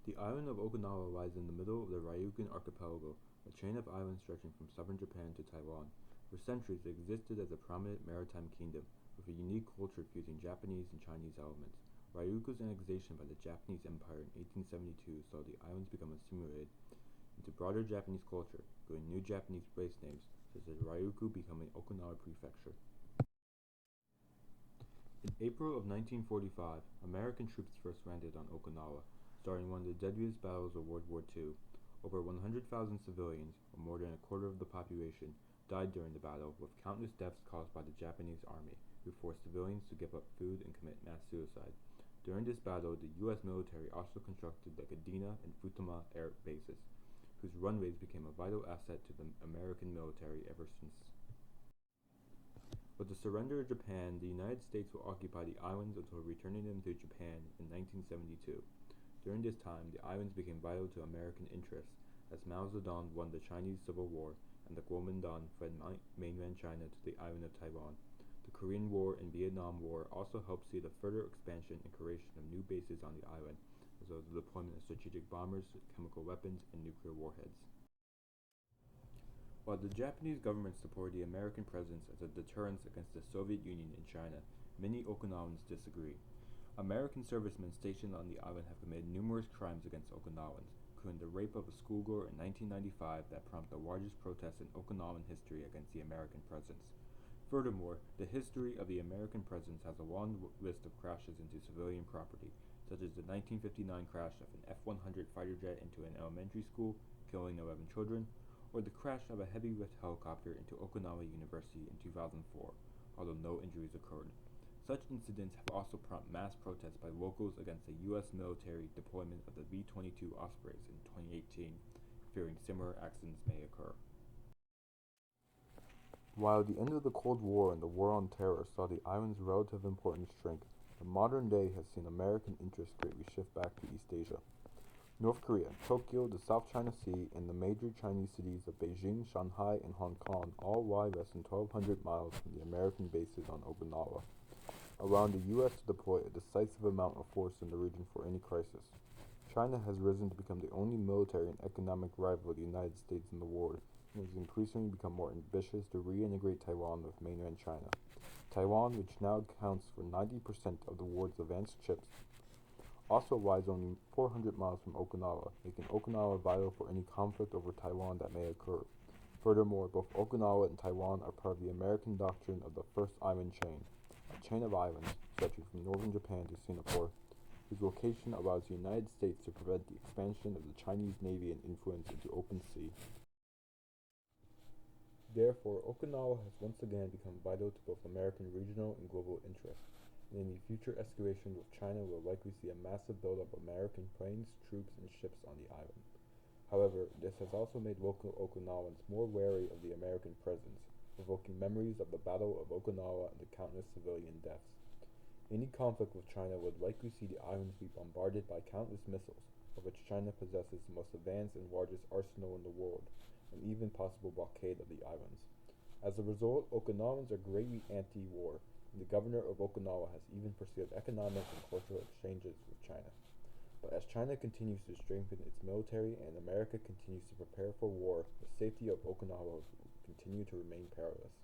The island of Okinawa lies in the middle of the Ryukyu Archipelago, a chain of islands stretching from southern Japan to Taiwan. For centuries, it existed as a prominent maritime kingdom, with a unique culture fusing Japanese and Chinese elements. Ryukyu's annexation by the Japanese Empire in 1872 saw the islands become assimilated into broader Japanese culture, giving new Japanese place names, such as Ryukyu becoming Okinawa Prefecture. In April of 1945, American troops first landed on Okinawa, starting one of the deadliest battles of World War II. Over 100,000 civilians, or more than a quarter of the population, died during the battle, with countless deaths caused by the Japanese army, who forced civilians to give up food and commit mass suicide. During this battle, the U.S. military also constructed the Kadena and Futama air bases, whose runways became a vital asset to the American military ever since. With the surrender of Japan, the United States will occupy the islands until returning them to Japan in 1972. During this time, the islands became vital to American interests, as Mao Zedong won the Chinese Civil War and the Kuomintang fled mainland China to the island of Taiwan. The Korean War and Vietnam War also helped see the further expansion and creation of new bases on the island, as well as the deployment of strategic bombers, chemical weapons, and nuclear warheads. While the Japanese government supported the American presence as a deterrence against the Soviet Union in China, many Okinawans disagree. American servicemen stationed on the island have committed numerous crimes against Okinawans, including the rape of a schoolgirl in 1995 that prompted the largest protest in Okinawan history against the American presence. Furthermore, the history of the American presence has a long list of crashes into civilian property, such as the 1959 crash of an F-100 fighter jet into an elementary school, killing 11 children, or the crash of a heavy-lift helicopter into Okinawa University in 2004, although no injuries occurred. Such incidents have also prompted mass protests by locals against the U.S. military deployment of the V-22 Ospreys in 2018, fearing similar accidents may occur. While the end of the Cold War and the War on Terror saw the island's relative importance shrink, the modern day has seen American interests greatly shift back to East Asia. North Korea, Tokyo, the South China Sea, and the major Chinese cities of Beijing, Shanghai, and Hong Kong all lie less than 1,200 miles from the American bases on Okinawa, allowing the U.S. to deploy a decisive amount of force in the region for any crisis. China has risen to become the only military and economic rival of the United States in the world, and has increasingly become more ambitious to reintegrate Taiwan with mainland China. Taiwan, which now accounts for 90% of the world's advanced chips, also lies only 400 miles from Okinawa, making Okinawa vital for any conflict over Taiwan that may occur. Furthermore, both Okinawa and Taiwan are part of the American doctrine of the First Island Chain, a chain of islands stretching from northern Japan to Singapore, whose location allows the United States to prevent the expansion of the Chinese Navy and influence into open sea. Therefore, Okinawa has once again become vital to both American regional and global interests, and any future escalation with China will likely see a massive buildup of American planes, troops, and ships on the island. However, this has also made local Okinawans more wary of the American presence, evoking memories of the Battle of Okinawa and the countless civilian deaths. Any conflict with China would likely see the islands be bombarded by countless missiles, of which China possesses the most advanced and largest arsenal in the world, and even possible blockade of the islands. As a result, Okinawans are greatly anti-war, and the governor of Okinawa has even pursued economic and cultural exchanges with China. But as China continues to strengthen its military and America continues to prepare for war, the safety of Okinawa will continue to remain perilous.